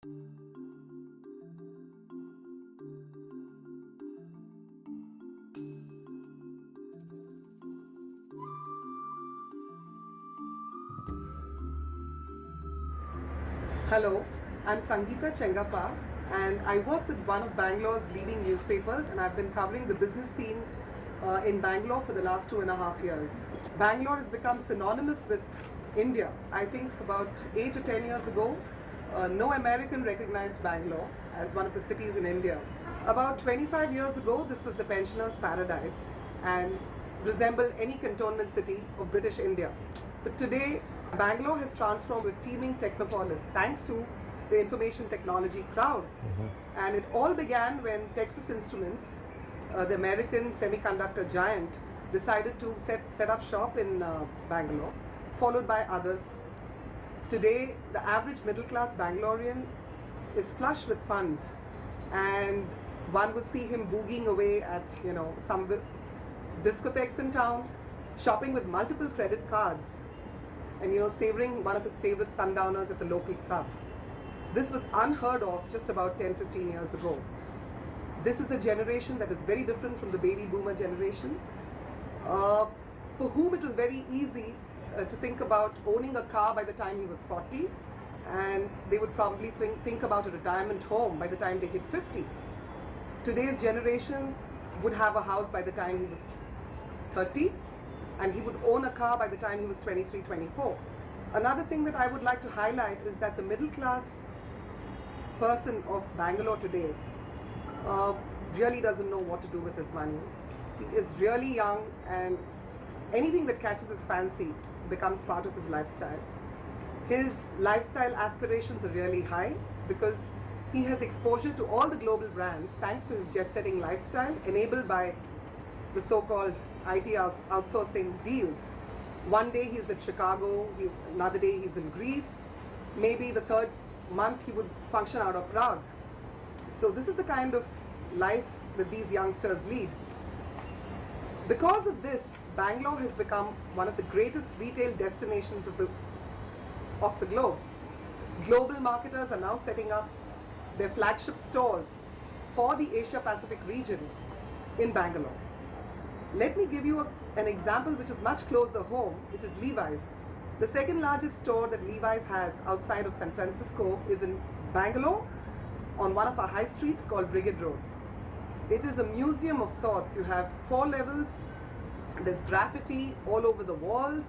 Hello, I'm Sangeetha Chengappa and I work with one of Bangalore's leading newspapers, and I've been covering the business scene in Bangalore for the last 2.5 years. Bangalore has become synonymous with India. I think about 8 or 10 years ago, no American recognized Bangalore as one of the cities in India. About 25 years ago, this was the pensioners' paradise and resembled any cantonment city of British India. But today, Bangalore has transformed with teeming technopolis thanks to the information technology crowd. And it all began when Texas Instruments, the American semiconductor giant, decided to set up shop in Bangalore, followed by others. Today, the average middle-class Bangalorean is flush with funds, and one would see him boogieing away at some discotheques in town, shopping with multiple credit cards, and savoring one of his favorite sundowners at the local club. This was unheard of just about 10-15 years ago. This is a generation that is very different from the baby boomer generation, for whom it was very easy to think about owning a car by the time he was 40, and they would probably think about a retirement home by the time they hit 50. Today's generation would have a house by the time he was 30, and he would own a car by the time he was 23, 24. Another thing that I would like to highlight is that the middle class person of Bangalore today really doesn't know what to do with his money. He is really young, and anything that catches his fancy becomes part of his lifestyle. His lifestyle aspirations are really high because he has exposure to all the global brands thanks to his jet-setting lifestyle enabled by the so-called IT outsourcing deals. One day he's at Chicago, another day he's in Greece, maybe the third month he would function out of Prague. So this is the kind of life that these youngsters lead. Because of this, Bangalore has become one of the greatest retail destinations of the globe. Global marketers are now setting up their flagship stores for the Asia-Pacific region in Bangalore. Let me give you an example which is much closer home, which is Levi's. The second largest store that Levi's has outside of San Francisco is in Bangalore on one of our high streets called Brigade Road. It is a museum of sorts. You have 4 levels, there's graffiti all over the walls,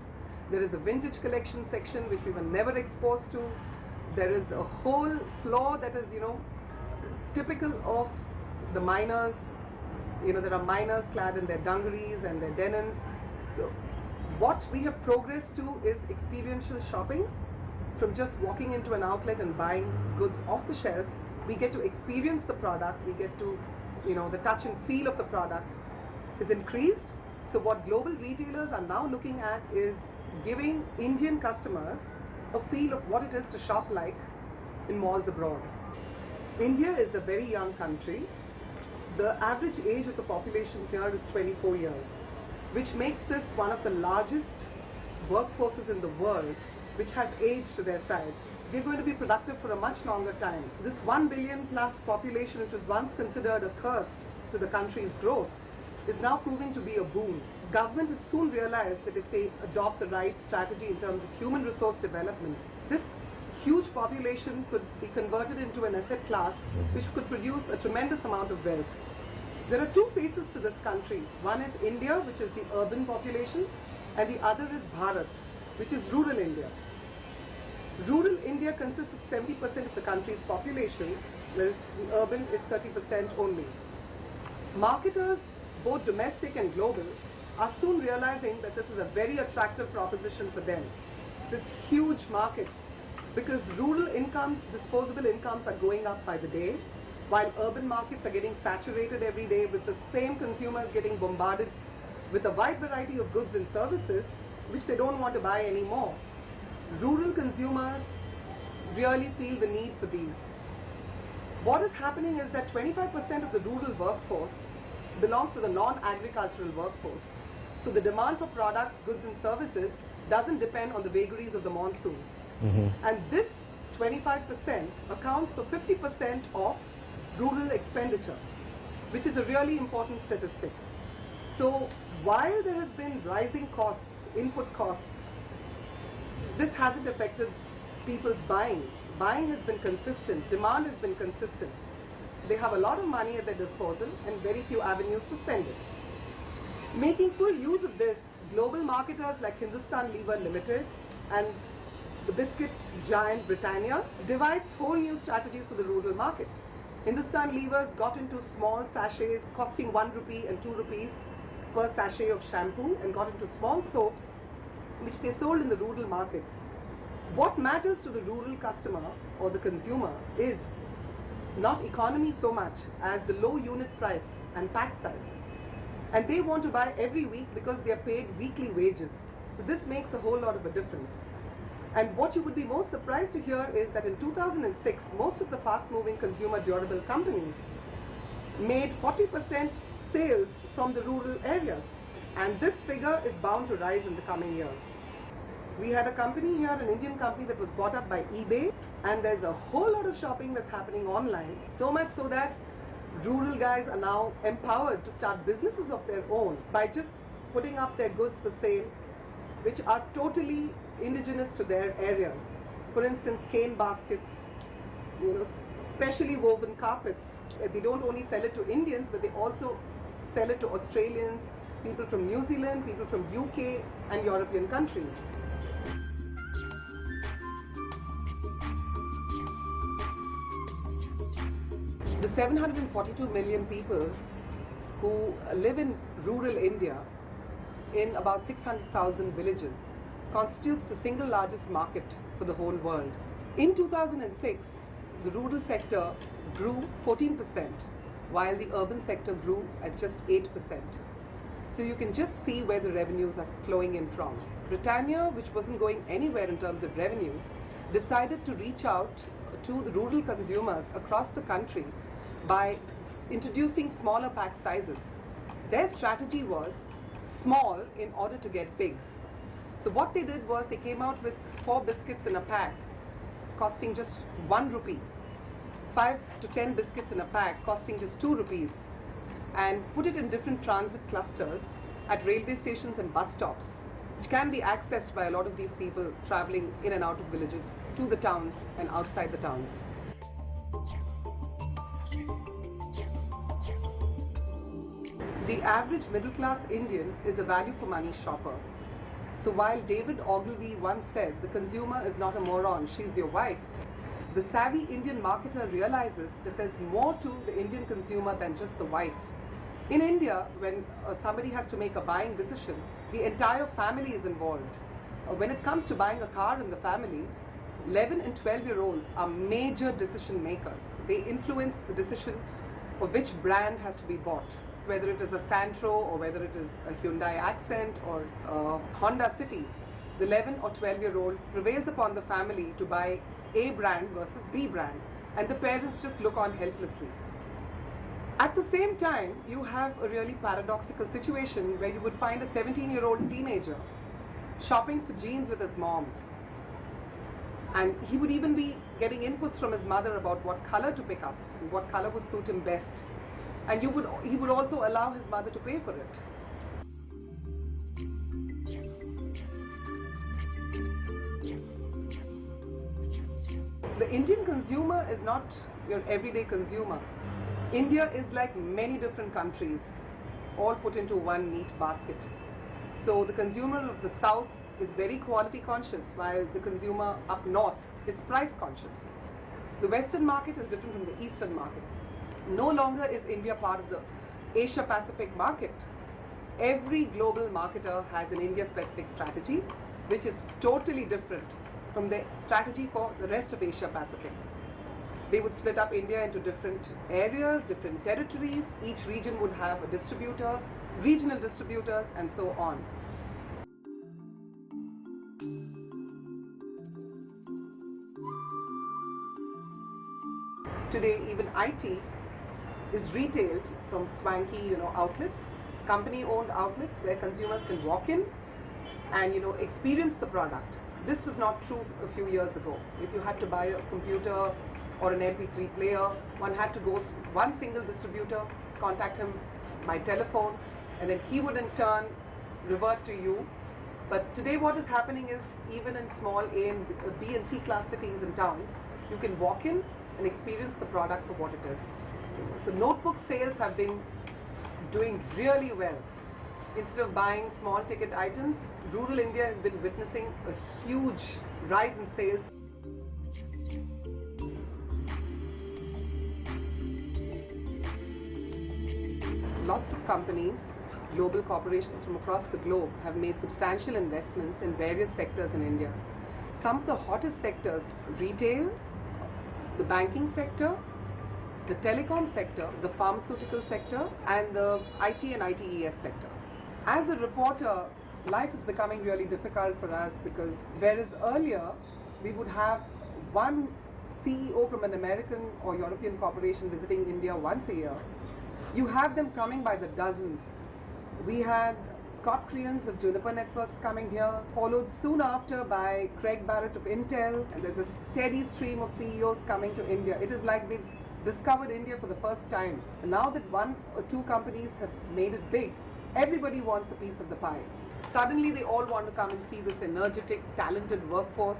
there is a vintage collection section which we were never exposed to, there is a whole floor that is typical of the miners. There are miners clad in their dungarees and their denims. So what we have progressed to is experiential shopping. From just walking into an outlet and buying goods off the shelf, we get to experience the product, we get to, the touch and feel of the product is increased. So what global retailers are now looking at is giving Indian customers a feel of what it is to shop like in malls abroad. India is a very young country. The average age of the population here is 24 years, which makes this one of the largest workforces in the world, which has age to their side. We're going to be productive for a much longer time. This 1 billion plus population, which was once considered a curse to the country's growth, is now proving to be a boon. Government has soon realized that if they adopt the right strategy in terms of human resource development, this huge population could be converted into an asset class which could produce a tremendous amount of wealth. There are 2 faces to this country. One is India, which is the urban population, and the other is Bharat, which is rural India. Rural India consists of 70% of the country's population, whereas the urban is 30% only. Marketers, both domestic and global, are soon realizing that this is a very attractive proposition for them. This huge market, because rural incomes, disposable incomes are going up by the day, while urban markets are getting saturated every day with the same consumers getting bombarded with a wide variety of goods and services which they don't want to buy anymore. Rural consumers really feel the need for these. What is happening is that 25% of the rural workforce belongs to the non-agricultural workforce. So the demand for products, goods and services doesn't depend on the vagaries of the monsoon. And this 25% accounts for 50% of rural expenditure, which is a really important statistic. So while there has been rising costs, input costs, this hasn't affected people's buying. Buying has been consistent, demand has been consistent. They have a lot of money at their disposal and very few avenues to spend it. Making full use of this, global marketers like Hindustan Lever Limited and the biscuit giant Britannia devised whole new strategies for the rural market. Hindustan Levers got into small sachets costing 1 rupee and 2 rupees per sachet of shampoo and got into small soaps which they sold in the rural markets. What matters to the rural customer or the consumer is not economy so much as the low unit price and pack size. And they want to buy every week because they are paid weekly wages. So this makes a whole lot of a difference. And what you would be most surprised to hear is that in 2006, most of the fast-moving consumer durable companies made 40% sales from the rural areas. And this figure is bound to rise in the coming years. We had a company here, an Indian company that was bought up by eBay, and there's a whole lot of shopping that's happening online, so much so that rural guys are now empowered to start businesses of their own by just putting up their goods for sale, which are totally indigenous to their areas. For instance, cane baskets, specially woven carpets. They don't only sell it to Indians, but they also sell it to Australians, people from New Zealand, people from UK and European countries. The 742 million people who live in rural India in about 600,000 villages constitutes the single largest market for the whole world. In 2006, the rural sector grew 14%, while the urban sector grew at just 8%. So you can just see where the revenues are flowing in from. Britannia, which wasn't going anywhere in terms of revenues, decided to reach out to the rural consumers across the country by introducing smaller pack sizes. Their strategy was small in order to get big. So what they did was they came out with 4 biscuits in a pack costing just 1 rupee, 5 to 10 biscuits in a pack costing just 2 rupees, and put it in different transit clusters at railway stations and bus stops, which can be accessed by a lot of these people traveling in and out of villages to the towns and outside the towns. The average middle-class Indian is a value-for-money shopper. So while David Ogilvy once said, the consumer is not a moron, she's your wife, the savvy Indian marketer realizes that there's more to the Indian consumer than just the wife. In India, when somebody has to make a buying decision, the entire family is involved. When it comes to buying a car in the family, 11 and 12-year-olds are major decision makers. They influence the decision of which brand has to be bought, whether it is a Santro or whether it is a Hyundai Accent or a Honda City. The 11 or 12-year-old prevails upon the family to buy A brand versus B brand, and the parents just look on helplessly. At the same time, you have a really paradoxical situation where you would find a 17-year-old teenager shopping for jeans with his mom. And he would even be getting inputs from his mother about what color to pick up and what color would suit him best. And he would also allow his mother to pay for it. The Indian consumer is not your everyday consumer. India is like many different countries, all put into one neat basket. So the consumer of the south is very quality conscious, while the consumer up north is price conscious. The western market is different from the eastern market. No longer is India part of the Asia-Pacific market. Every global marketer has an India-specific strategy, which is totally different from the strategy for the rest of Asia-Pacific. They would split up India into different areas, different territories. Each region would have a distributor, regional distributors, and so on. Today, even IT is retailed from swanky, outlets, company-owned outlets where consumers can walk in and, experience the product. This was not true a few years ago. If you had to buy a computer or an MP3 player, one had to go one single distributor, contact him by telephone, and then he would in turn revert to you. But today what is happening is, even in small A and B and C class cities and towns, you can walk in and experience the product for what it is. So notebook sales have been doing really well. Instead of buying small ticket items, rural India has been witnessing a huge rise in sales. Lots of companies, global corporations from across the globe, have made substantial investments in various sectors in India. Some of the hottest sectors: retail, the banking sector, the telecom sector, the pharmaceutical sector, and the IT and ITES sector. As a reporter, life is becoming really difficult for us, because whereas earlier we would have one CEO from an American or European corporation visiting India once a year, you have them coming by the dozens. We had Scott Creans of Juniper Networks coming here, followed soon after by Craig Barrett of Intel, and there's a steady stream of CEOs coming to India. It is like they've discovered India for the first time. And now that one or two companies have made it big, everybody wants a piece of the pie. Suddenly they all want to come and see this energetic, talented workforce.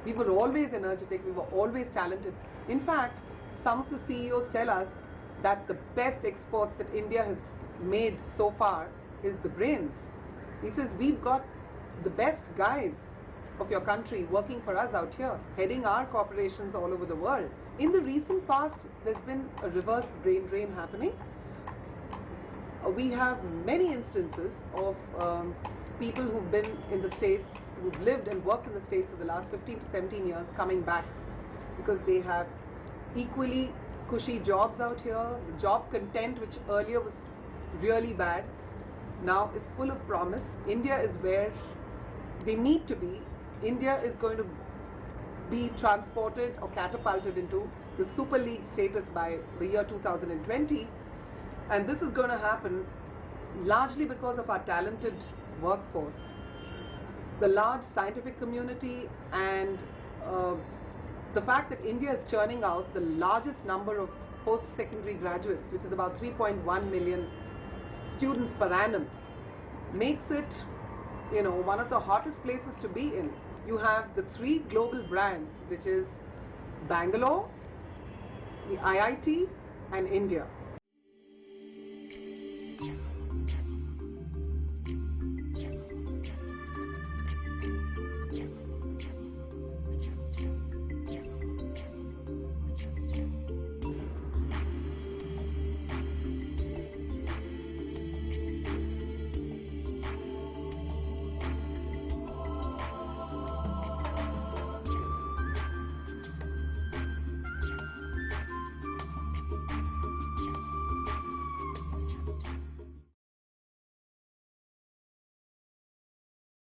We were always energetic, we were always talented. In fact, some of the CEOs tell us that the best exports that India has made so far is the brains. He says, we've got the best guys of your country working for us out here, heading our corporations all over the world. In the recent past, there's been a reverse brain drain happening. We have many instances of people who've been in the States, who've lived and worked in the States for the last 15 to 17 years, coming back because they have equally cushy jobs out here. The job content, which earlier was really bad, now is full of promise. India is where they need to be. India is going to be transported or catapulted into the Super League status by the year 2020, and this is going to happen largely because of our talented workforce, the large scientific community, and the fact that India is churning out the largest number of post-secondary graduates, which is about 3.1 million students per annum, makes it, one of the hottest places to be in. You have the three global brands, which is Bangalore, the IIT, and India.